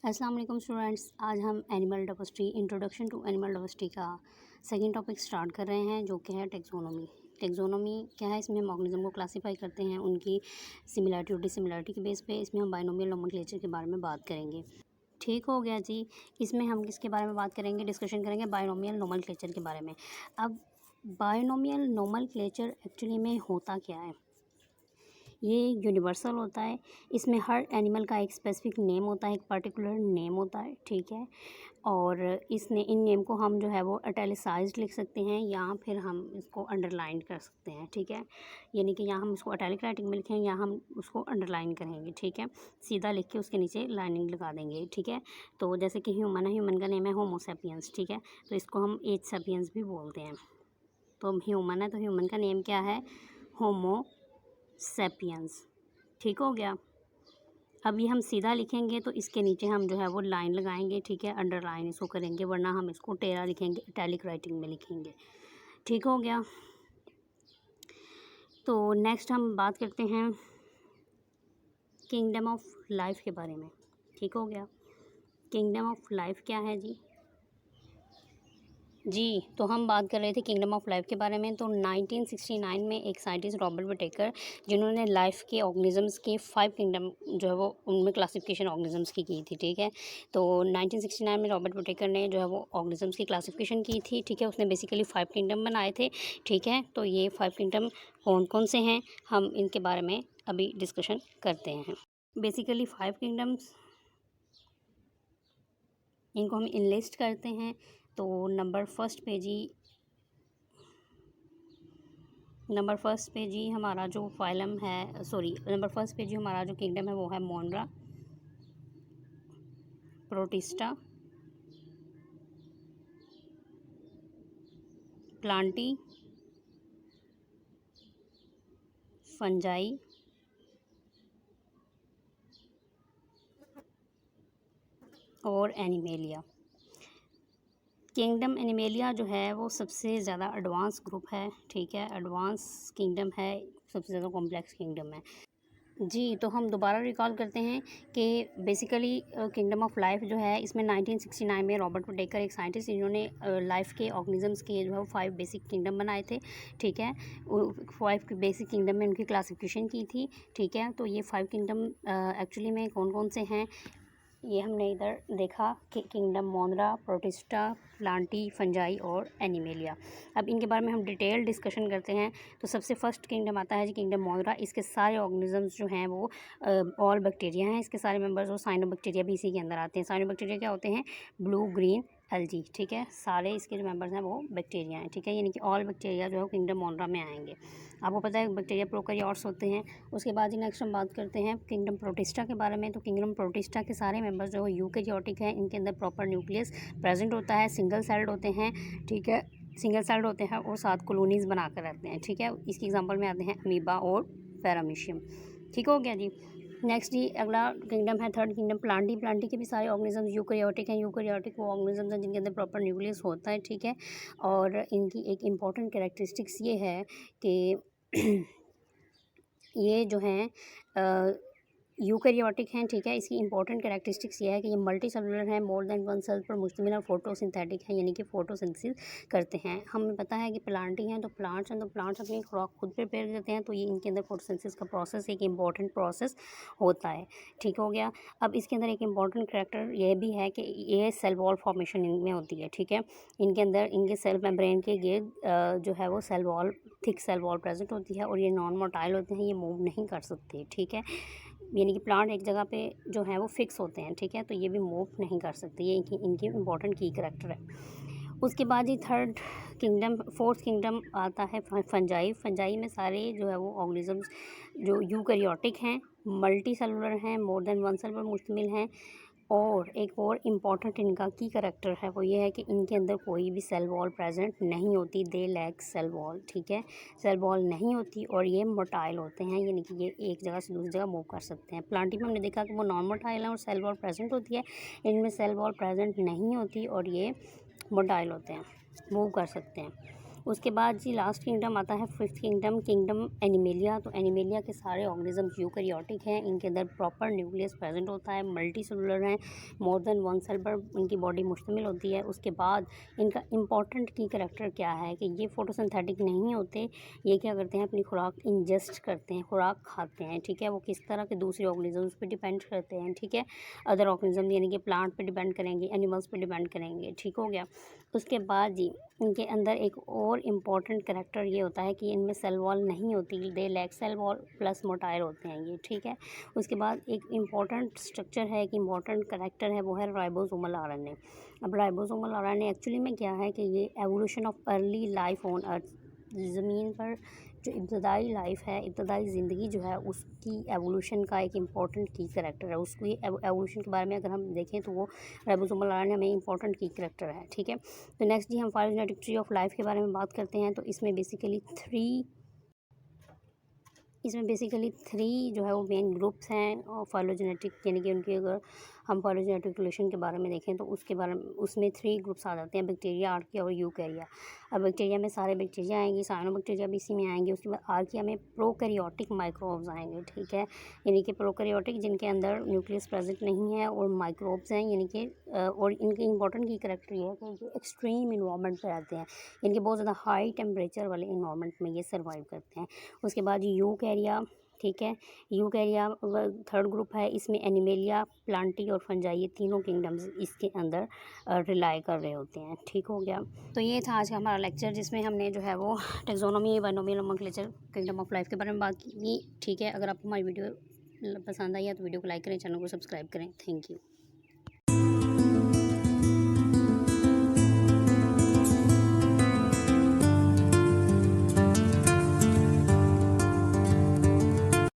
अस्सलाम वालेकुम स्टूडेंट्स। आज हम animal diversity introduction to animal diversity का सेकंड टॉपिक स्टार्ट कर रहे हैं, जो कि है टेक्सोनोमी। टेक्सोनोमी क्या है? इसमें हम ऑर्गेनिज्म को क्लासीफाई करते हैं उनकी सिमिलरिटी और डिसिमिलरिटी के बेस पे। इसमें हम बाइनोमियल नोमेनक्लेचर के बारे में बात करेंगे। ठीक हो गया जी। इसमें हम किसके बारे में बात करेंगे, डिस्कशन करेंगे बाइनोमियल नोमेनक्लेचर के बारे में। अब बाइनोमियल नोमेनक्लेचर एक्चुअली में होता क्या है? ये यूनिवर्सल होता है। इसमें हर एनिमल का एक स्पेसिफिक नेम होता है, एक पर्टिकुलर नेम होता है, ठीक है। और इन नेम को हम जो है वो इटैलिसाइज्ड लिख सकते हैं या फिर हम इसको अंडरलाइन कर सकते हैं, ठीक है। यानी कि यहाँ हम उसको इटैलिक राइटिंग में लिखेंगे या हम उसको अंडरलाइन करेंगे, ठीक है। सीधा लिख के उसके नीचे लाइनिंग लगा देंगे, ठीक है। तो जैसे कि ह्यूमन है, ह्यूमन का नेम है होमो सैपियंस, ठीक है। तो इसको हम एज सैपियंस भी बोलते हैं। तो ह्यूमन है तो ह्यूमन का नेम क्या है? Homo sapiens. ठीक हो गया। अब ये हम सीधा लिखेंगे तो इसके नीचे हम जो है वो लाइन लगाएंगे, ठीक है, अंडरलाइन इसको करेंगे, वरना हम इसको टेरा लिखेंगे, इटैलिक राइटिंग में लिखेंगे। ठीक हो गया। तो नेक्स्ट हम बात करते हैं किंगडम ऑफ लाइफ के बारे में। ठीक हो गया। किंगडम ऑफ लाइफ क्या है जी? तो हम बात कर रहे थे किंगडम ऑफ लाइफ के बारे में। तो 1969 में एक साइंटिस्ट रॉबर्ट विटेकर, जिन्होंने लाइफ के ऑर्गेनिजम्स के 5 किंगडम जो है वो उनमें क्लासिफिकेशन ऑर्गेनिजम्स की थी, ठीक है। तो 1969 में रॉबर्ट विटेकर ने जो है वो ऑर्गेनिजम्स की क्लासिफिकेशन की थी, ठीक है। उसने बेसिकली 5 किंगडम बनाए थे, ठीक है। तो ये 5 किंगडम कौन कौन से हैं, हम इनके बारे में अभी डिस्कशन करते हैं। बेसिकली 5 किंगडम्स, इनको हम इनलिस्ट करते हैं। तो नंबर फर्स्ट पे जी हमारा जो फाइलम है, नंबर फर्स्ट पे जी हमारा जो किंगडम है वो है मोनरा, प्रोटिस्टा, प्लांटी, फंजाई और एनिमेलिया। किंगडम एनिमेलिया जो है वो सबसे ज़्यादा एडवांस ग्रुप है, ठीक है। एडवांस किंगडम है, सबसे ज़्यादा कॉम्प्लेक्स किंगडम है जी। तो हम दोबारा रिकॉल करते हैं कि बेसिकली किंगडम ऑफ लाइफ जो है इसमें 1969 में रॉबर्ट विटेकर, एक साइंटिस्ट, इन्होंने लाइफ के ऑर्गेनिजम्स के जो है 5 बेसिक किंगडम बनाए थे, ठीक है। 5 बेसिक किंगडम में उनकी क्लासिफिकेशन की थी, ठीक है। तो ये 5 किंगडम एक्चुअली में कौन कौन से हैं, ये हमने इधर देखा कि किंगडम मोनरा, प्रोटिस्टा, प्लांटी, फंजाई और एनिमेलिया। अब इनके बारे में हम डिटेल डिस्कशन करते हैं। तो सबसे फर्स्ट किंगडम आता है जी किंगडम मोनरा। इसके सारे ऑर्गेनिजम्स जो हैं वो ऑल बैक्टीरिया हैं। इसके सारे मेंबर्स और साइनोबैक्टीरिया भी इसी के अंदर आते हैं। साइनोबैक्टीरिया क्या होते हैं? ब्लू ग्रीन एल्गी, ठीक है। सारे इसके जो मेंबर्स हैं वो बैक्टीरिया हैं, ठीक है। यानी कि ऑल बैक्टीरिया जो है किंगडम मोनरा में आएंगे। आपको पता है बैक्टीरिया प्रोकैरियोट्स होते हैं। उसके बाद ही नेक्स्ट हम बात करते हैं किंगडम प्रोटिस्टा के बारे में। तो किंगडम प्रोटिस्टा के सारे मेंबर्स जो यूकेरियोटिक हैं, इनके अंदर प्रॉपर न्यूक्लियस प्रेजेंट होता है, सिंगल सेल्ड होते हैं, ठीक है। सिंगल सेल्ड होते हैं और 7 कॉलोनीज़ बना कर रहते हैं, ठीक है। इसकी एग्जांपल में आते हैं अमीबा और पैरामीशियम। ठीक हो गया जी। नेक्स्ट जी अगला किंगडम है थर्ड किंगडम प्लांटी। प्लांटी के भी सारे ऑर्गेनिजम्स यूकेरियोटिक हैं। यूकेरियोटिक वो ऑर्गेनिजम्स हैं जिनके अंदर प्रॉपर न्यूक्लियस होता है, ठीक है। और इनकी एक इम्पॉर्टेंट कैरेक्टरिस्टिक्स ये है कि ये जो हैं यूकेरियोटिक हैं, ठीक है। इसकी इंपॉर्टेंट कैरेक्टरिस्टिक्स ये है कि ये मल्टी सेलुलर हैं, मोर देन 1 सेल पर मुश्तमिल और फोटोसिंथेटिक हैं, यानी कि फोटोसिंथेसिस करते हैं। हमें पता है कि प्लांटी हैं तो प्लांट्स हैं तो प्लांट्स अपनी खुराक खुद प्रिपेयर करते हैं, तो ये इनके अंदर फोटोसिंथेसिस का प्रोसेस एक इंपॉर्टेंट प्रोसेस होता है, ठीक हो गया। अब इसके अंदर एक इंपॉर्टेंट कैरेक्टर ये भी है कि ये सेल वॉल फॉर्मेशन इनमें होती है, ठीक है। इनके अंदर इनके सेल मेम्ब्रेन के गिर्द जो है वो cell wall, thick cell wall present होती है और ये नॉन मोटाइल होते हैं, ये मूव नहीं कर सकते, ठीक है। यानी कि प्लांट एक जगह पे जो है वो फिक्स होते हैं, ठीक है। तो ये भी मूव नहीं कर सकते, ये इनकी इम्पॉर्टेंट की करैक्टर है। उसके बाद ही फोर्थ किंगडम आता है फंजाई। फंजाई में सारे जो है वो ऑर्गेनिजम्स जो यूकैरियोटिक हैं, मल्टी सेलुलर हैं, मोर देन 1 सेल पर मुश्तमिल हैं। और एक और इम्पॉर्टेंट इनका की करैक्टर है वो ये है कि इनके अंदर कोई भी सेल वॉल प्रेजेंट नहीं होती, दे लैक सेल वॉल, ठीक है। सेल वॉल नहीं होती और ये मोटाइल होते हैं, यानी कि ये एक जगह से दूसरी जगह मूव कर सकते हैं। प्लांटी में हमने देखा कि वो नॉन मोटाइल है और सेल वॉल प्रेजेंट होती है, इनमें सेल वॉल प्रेजेंट नहीं होती और ये मोटाइल होते हैं, मूव कर सकते हैं। उसके बाद जी लास्ट किंगडम आता है फिफ्थ किंगडम, किंगडम एनिमेलिया। तो एनिमेलिया के सारे ऑर्गेनिजम्स यूकैरियोटिक हैं, इनके अंदर प्रॉपर न्यूक्लियस प्रेजेंट होता है, मल्टी सेलुलर हैं, मोर देन वन सेल पर इनकी बॉडी मुश्तमिल होती है। उसके बाद इनका इंपॉर्टेंट की करैक्टर क्या है कि ये फोटोसिंथेटिक नहीं होते, ये क्या करते हैं अपनी खुराक इंजेस्ट करते हैं, खुराक खाते हैं, ठीक है। वो किस तरह के दूसरे ऑर्गेनिजम्स पे डिपेंड करते हैं, ठीक है। अदर ऑर्गेनिज्म यानी कि प्लांट पे डिपेंड करेंगे, एनिमल्स पे डिपेंड करेंगे, ठीक हो गया। उसके बाद जी इनके अंदर एक और इम्पॉर्टेंट करैक्टर ये होता है कि इनमें सेल वॉल नहीं होती, they lack cell wall plus motile होते हैं ये, ठीक है। उसके बाद एक इम्पॉर्टेंट स्ट्रक्चर है, एक इम्पॉर्टेंट करैक्टर है, वो है राइबोसोमल आरएनए। अब राइबोसोमल आरएनए एक्चुअली में क्या है कि ये evolution of early life on earth, ज़मीन पर जो इब्तदाई लाइफ है, इब्तदाई ज़िंदगी जो है उसकी एवोल्यूशन का एक इम्पॉर्टेंट की करैक्टर है। उसको एवोल्यूशन के बारे में अगर हम देखें तो वो राइबोसोमल आरएनए में इम्पॉर्टेंट की करैक्टर है, ठीक है। तो नेक्स्ट जी हम फाइलोजेनेटिक ट्री ऑफ लाइफ के बारे में बात करते हैं। तो इसमें बेसिकली थ्री जो है वो मेन ग्रुप्स हैं और फाइलोजेनेटिक, यानी कि उनकी अगर हम फाइलोजेनेटिक रिलेशन के बारे में देखें तो उसके बारे में उसमें थ्री ग्रुप्स आ जाते हैं, बैक्टीरिया, आर्किया और यूकैरिया। अब बैक्टीरिया में सारे बैक्टीरिया आएंगे, साइनोबैक्टीरिया भी इसी में आएंगे। उसके बाद आर्किया में प्रोकैरियोटिक माइक्रोब्स आएंगे, ठीक है, यानी कि प्रोकैरियोटिक जिनके अंदर न्यूक्लियस प्रेजेंट नहीं है और माइक्रोब्स हैं, यानी कि और इनके इंपॉर्टेंट की करैक्टर ये है कि ये एक्सट्रीम इन्वायरमेंट पर रहते हैं, इनके बहुत ज़्यादा हाई टेम्परेचर वाले इन्वायरमेंट में ये सर्वाइव करते हैं। उसके बाद यूकैरिया, ठीक है, यूकैरिया थर्ड ग्रुप है, इसमें एनिमेलिया, प्लांटी और फंजाई, ये तीनों किंगडम्स इसके अंदर रिलाई कर रहे होते हैं, ठीक हो गया। तो ये था आज का हमारा लेक्चर जिसमें हमने जो है वो taxonomy, binomial nomenclature, kingdom of life के बारे में बात की, ठीक है। अगर आपको हमारी वीडियो पसंद आई है तो वीडियो को लाइक करें, चैनल को सब्सक्राइब करें। Thank you.